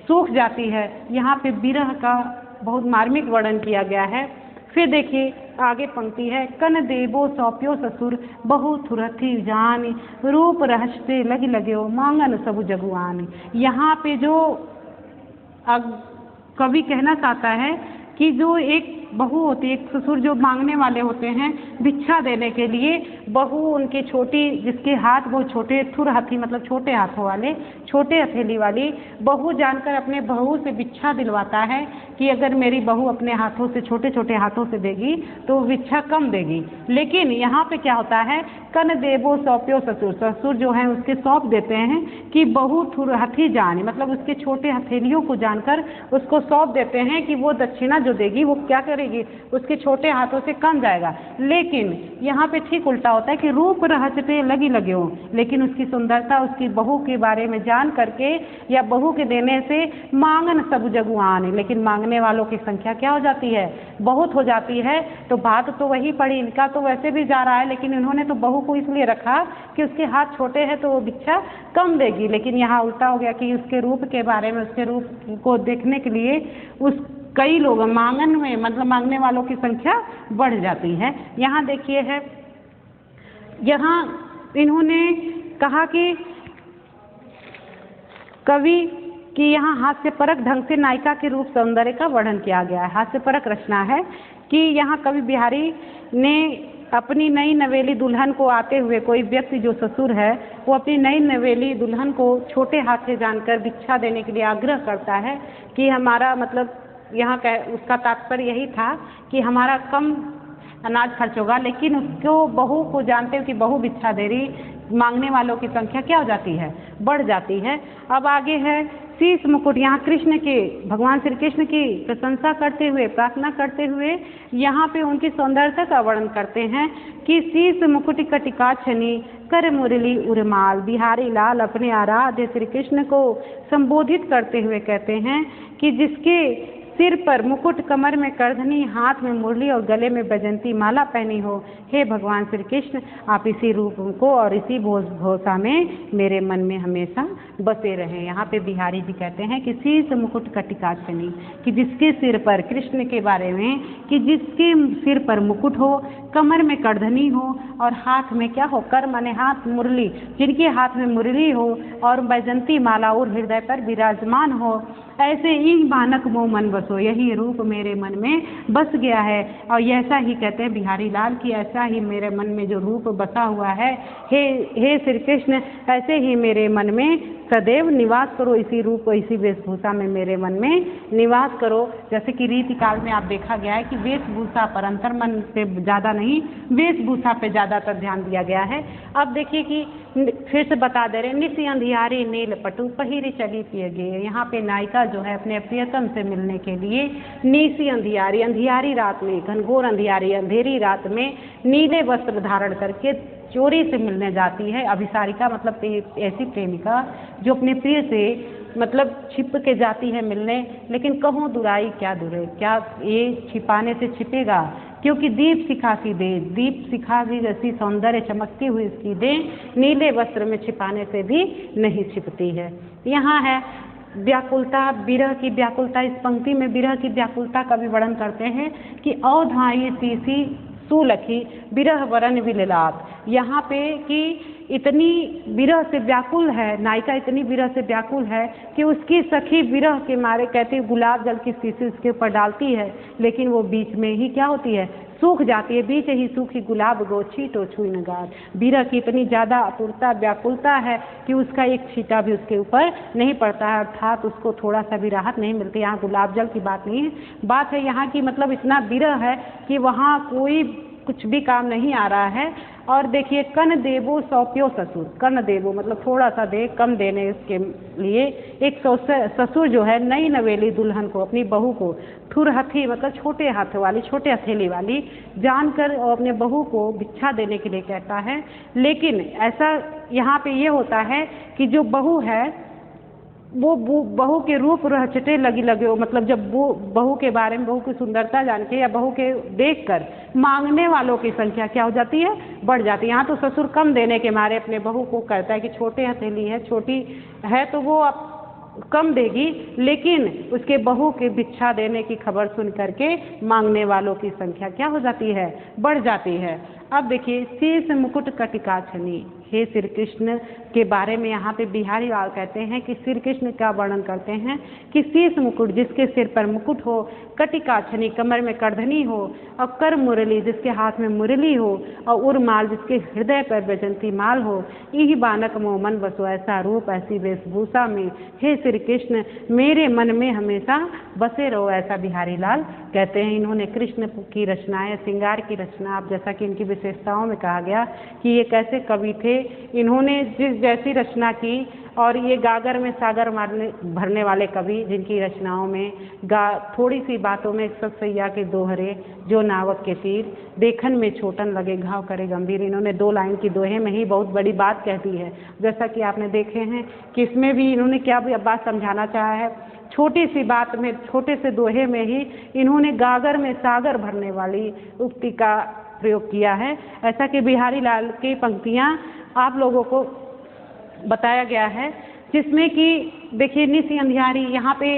सूख जाती है। यहाँ पे विरह का बहुत मार्मिक वर्णन किया गया है। फिर देखिए आगे पंक्ति है, कन देवो सौंप्यो ससुर बहु थुरथी जानी रूप रहस्ते लगी लगे मांगन सबु जगुआनी। यहाँ पे जो कवि कहना चाहता है कि जो एक बहू होती है, एक ससुर जो मांगने वाले होते हैं भिक्षा देने के लिए, बहू उनकी छोटी जिसके हाथ वो छोटे थुर हथी मतलब छोटे हाथों वाले छोटे हथेली वाली बहू जानकर अपने बहू से भिक्षा दिलवाता है कि अगर मेरी बहू अपने हाथों से छोटे छोटे हाथों से देगी तो भिक्षा कम देगी। लेकिन यहाँ पे क्या होता है, कन देवो सौंप्यो ससुर, ससुर जो है उसके सौंप देते हैं कि बहू थुर हथी जानी मतलब उसके छोटे हथेलियों को जानकर उसको सौंप देते हैं कि वो दक्षिणा जो देगी वो क्या करेगी, उसके छोटे हाथों से कम जाएगा। लेकिन यहाँ पे ठीक उल्टा होता है कि रूप रहचते लगी लगे हो, लेकिन उसकी सुंदरता उसकी बहू के बारे में जान करके या बहू के देने से मांगन सब जगुआन, लेकिन मांगने वालों की संख्या क्या हो जाती है, बहुत हो जाती है। तो बात तो वही पड़ी, इनका तो वैसे भी जा रहा है, लेकिन इन्होंने तो बहू को इसलिए रखा कि उसके हाथ छोटे हैं तो वो भिक्षा कम देगी। लेकिन यहाँ उल्टा हो गया कि उसके रूप के बारे में, उसके रूप को देखने के लिए उस कई लोग मांगन में मतलब मांगने वालों की संख्या बढ़ जाती है। यहाँ देखिए है, यहाँ इन्होंने कहा कि कवि कि यहाँ हास्यपरक ढंग से नायिका के रूप सौंदर्य का वर्णन किया गया है। हास्यपरक रचना है कि यहाँ कवि बिहारी ने अपनी नई नवेली दुल्हन को आते हुए, कोई व्यक्ति जो ससुर है वो अपनी नई नवेली दुल्हन को छोटे हाथ से जानकर भिक्षा देने के लिए आग्रह करता है कि हमारा मतलब यहाँ उसका तात्पर्य यही था कि हमारा कम अनाज खर्च होगा। लेकिन उसको बहू को जानते हुए कि बहू भिक्षा दे रही, मांगने वालों की संख्या क्या हो जाती है, बढ़ जाती है। अब आगे है शीश मुकुट, यहाँ कृष्ण के भगवान श्री कृष्ण की प्रशंसा करते हुए, प्रार्थना करते हुए यहाँ पे उनकी सौंदर्यता का वर्णन करते हैं कि शीश मुकुट कटिका छनी कर मुरली उर्माल। बिहारी लाल अपने आराध्य श्री कृष्ण को संबोधित करते हुए कहते हैं कि जिसके सिर पर मुकुट, कमर में करधनी, हाथ में मुरली और गले में बैजंती माला पहनी हो। हे भगवान श्री कृष्ण, आप इसी रूप को और इसी भोसा में मेरे मन में हमेशा बसे रहें। यहाँ पे बिहारी जी कहते हैं कि शीश मुकुट कटिका छनी, कि जिसके सिर पर, कृष्ण के बारे में, कि जिसके सिर पर मुकुट हो, कमर में करधनी हो और हाथ में क्या हो, कर माने हाथ, मुरली, जिनके हाथ में मुरली हो और बैजंती माला और हृदय पर विराजमान हो, ऐसे ही बानक मोह मन बसो, यही रूप मेरे मन में बस गया है। और ऐसा ही कहते हैं बिहारी लाल की, ऐसा ही मेरे मन में जो रूप बसा हुआ है, हे श्री कृष्ण, ऐसे ही मेरे मन में सदैव निवास करो, इसी रूप इसी वेशभूषा में मेरे मन में निवास करो। जैसे कि रीति काल में आप देखा गया है कि वेशभूषा पर, अंतर मन से ज़्यादा नहीं, वेशभूषा पे ज़्यादातर ध्यान दिया गया है। अब देखिए कि फिर से बता दे रहे, निसी अंधियारी नील पटु पहिरी चली पिए गए। यहाँ पे नायिका जो है अपने प्रियतम से मिलने के लिए निसी अंधियारी, अंधियारी रात में, घनघोर अंधियारी, अंधेरी रात में नीले वस्त्र धारण करके चोरी से मिलने जाती है। अभिसारिका मतलब ऐसी प्रेमिका जो अपने प्रिय से मतलब छिप के जाती है मिलने, लेकिन कहूँ दुराई क्या दुरे, क्या ये छिपाने से छिपेगा, क्योंकि दीप शिखा की दे, दीप शिखा की जैसी सौंदर्य चमकती हुई इसकी दे नीले वस्त्र में छिपाने से भी नहीं छिपती है। यहाँ है व्याकुलता, विरह की व्याकुलता। इस पंक्ति में विरह की व्याकुलता का भी वर्णन करते हैं कि अवधाई सीसी सुलखी विरह वरन विललाप। यहाँ पे कि इतनी विरह से व्याकुल है नायिका, इतनी विरह से व्याकुल है कि उसकी सखी विरह के मारे कहती है, गुलाब जल की शीशी उसके ऊपर डालती है, लेकिन वो बीच में ही क्या होती है, सूख जाती है। बीच ही सूखी गुलाब गो छींटो छुई नगार। विरह की इतनी ज़्यादा आतुरता, व्याकुलता है कि उसका एक छींटा भी उसके ऊपर नहीं पड़ता है, अर्थात उसको थोड़ा सा भी राहत नहीं मिलती। यहाँ गुलाब जल की बात नहीं है, बात है यहाँ की मतलब इतना विरह है कि वहाँ कोई कुछ भी काम नहीं आ रहा है। और देखिए, कन देवो सौंप्यो ससुर, कन देवो मतलब थोड़ा सा दे, कम देने के लिए एक ससुर जो है नई नवेली दुल्हन को, अपनी बहू को ठुर हथी मतलब छोटे हाथ वाली, छोटे हथेली वाली जानकर और अपने बहू को भिक्षा देने के लिए कहता है। लेकिन ऐसा यहाँ पे ये होता है कि जो बहू है वो बहू के रूप रहचटे लगे हो, मतलब जब वो बहू के बारे में, बहू की सुंदरता जान के या बहू के देखकर मांगने वालों की संख्या क्या हो जाती है, बढ़ जाती है। यहाँ तो ससुर कम देने के मारे अपने बहू को कहता है कि छोटे हथेली है, छोटी है तो वो अब कम देगी, लेकिन उसके बहू के भिक्षा देने की खबर सुन करके मांगने वालों की संख्या क्या हो जाती है, बढ़ जाती है। अब देखिए, शीश मुकुट कटिका छनी, हे श्री कृष्ण के बारे में यहाँ पे बिहारी लाल कहते हैं कि श्री कृष्ण का वर्णन करते हैं कि शीश मुकुट, जिसके सिर पर मुकुट हो, कटिका छनी कमर में करधनी हो, और कर मुरली जिसके हाथ में मुरली हो, और उर्माल जिसके हृदय पर बैजंती माल हो, यही बानक मोह मन बसो, ऐसा रूप ऐसी वेशभूषा में हे श्री कृष्ण मेरे मन में हमेशा बसे रहो, ऐसा बिहारी लाल कहते हैं। इन्होंने कृष्ण की रचनाएं, श्रृंगार की रचना, आप जैसा कि इनकी विशेषताओं में कहा गया कि ये कैसे कवि थे, इन्होंने जिस जैसी रचना की, और ये गागर में सागर भरने वाले कवि, जिनकी रचनाओं में थोड़ी सी बातों में सब सैया के दोहरे, जो नावक के तीर, देखन में छोटन लगे घाव करे गंभीर। इन्होंने 2 लाइन की दोहे में ही बहुत बड़ी बात कह दी है। जैसा कि आपने देखे हैं कि इसमें भी इन्होंने क्या बात समझाना चाहा है, छोटी सी बात में, छोटे से दोहे में ही इन्होंने गागर में सागर भरने वाली उक्ति का प्रयोग किया है। ऐसा कि बिहारी लाल की पंक्तियाँ आप लोगों को बताया गया है, जिसमें कि देखिए, निसी अंधियारी, यहाँ पे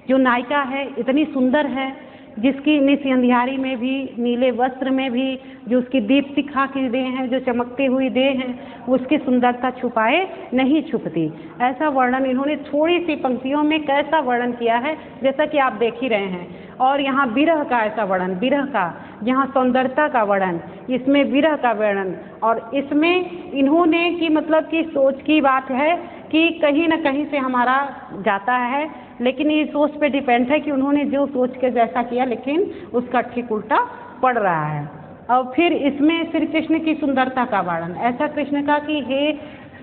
जो नायिका है इतनी सुंदर है, जिसकी निसी अंधियारी में भी, नीले वस्त्र में भी, जो उसकी दीप शिखा की देह है, जो चमकती हुई देह है, उसकी सुंदरता छुपाए नहीं छुपती। ऐसा वर्णन इन्होंने थोड़ी सी पंक्तियों में कैसा वर्णन किया है, जैसा कि आप देख ही रहे हैं। और यहाँ विरह का ऐसा वर्णन, विरह का, यहाँ सौंदर्यता का वर्णन, इसमें विरह का वर्णन, और इसमें इन्होंने की मतलब कि सोच की बात है कि कहीं ना कहीं से हमारा जाता है, लेकिन ये सोच पे डिपेंड है कि उन्होंने जो सोच के जैसा किया, लेकिन उसका ठीक उल्टा पड़ रहा है। और फिर इसमें श्री कृष्ण की सुंदरता का वर्णन, ऐसा कृष्ण का कि हे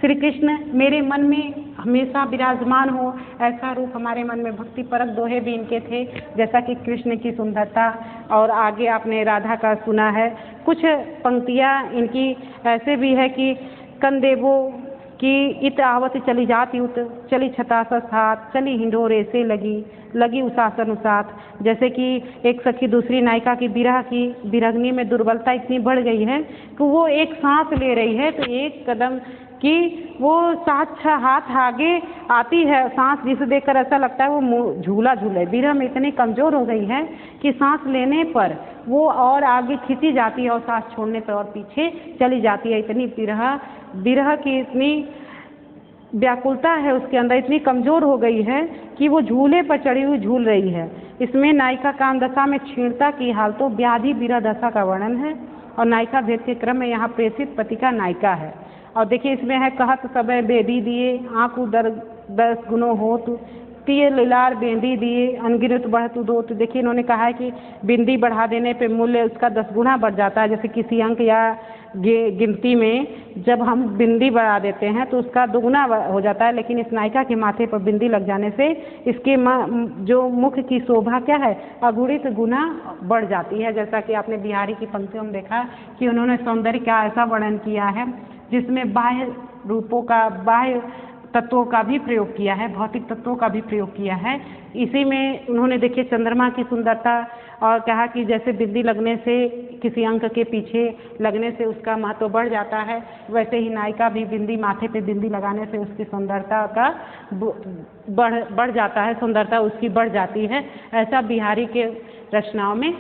श्री कृष्ण मेरे मन में हमेशा विराजमान हो, ऐसा रूप हमारे मन में। भक्ति परक दोहे भी इनके थे, जैसा कि कृष्ण की सुंदरता। और आगे आपने राधा का सुना है, कुछ पंक्तियाँ इनकी ऐसे भी है कि कंदेवो कि इत आवत चली जाती उत, चली छता साथ, चली हिंडोरे से लगी, लगी उसासन उसात, जैसे कि एक सखी दूसरी नायिका की विरह की विरहनी में दुर्बलता इतनी बढ़ गई है कि वो एक सांस ले रही है तो एक कदम कि वो 7-6 हाथ आगे आती है सांस, जिसे देखकर ऐसा लगता है वो झूला झूले। विरह में इतनी कमज़ोर हो गई है कि सांस लेने पर वो और आगे खींची जाती है और सांस छोड़ने पर और पीछे चली जाती है। इतनी विरह की इतनी व्याकुलता है उसके अंदर, इतनी कमज़ोर हो गई है कि वो झूले पर चढ़ी हुई झूल रही है। इसमें नायिका काम दशा में क्षीणता की हालतों व्याधि विरह दशा का वर्णन है और नायिका भेद के क्रम में यहाँ प्रेषित पति का नायिका है। और देखिए इसमें है कहत सबे बेदी दिए आँखू दर 10 गुनो होत तिय लीलार बेंदी दिए अनगिनत बढ़तु दो। तो देखिए इन्होंने कहा है कि बिंदी बढ़ा देने पे मूल्य उसका 10 गुना बढ़ जाता है। जैसे किसी अंक या गिनती में जब हम बिंदी बढ़ा देते हैं तो उसका दुगुना हो जाता है, लेकिन इस नायिका के माथे पर बिंदी लग जाने से इसके जो मुख की शोभा क्या है अगुणित गुना बढ़ जाती है। जैसा कि आपने बिहारी की पंक्तियों में देखा कि उन्होंने सौंदर्य का ऐसा वर्णन किया है जिसमें बाह्य रूपों का, बाह्य तत्वों का भी प्रयोग किया है, भौतिक तत्वों का भी प्रयोग किया है। इसी में उन्होंने देखिए चंद्रमा की सुंदरता और कहा कि जैसे बिंदी लगने से किसी अंक के पीछे लगने से उसका महत्व बढ़ जाता है, वैसे ही नायिका भी बिंदी माथे पे बिंदी लगाने से उसकी सुंदरता का बढ़ जाता है, सुंदरता उसकी बढ़ जाती है। ऐसा बिहारी के रचनाओं में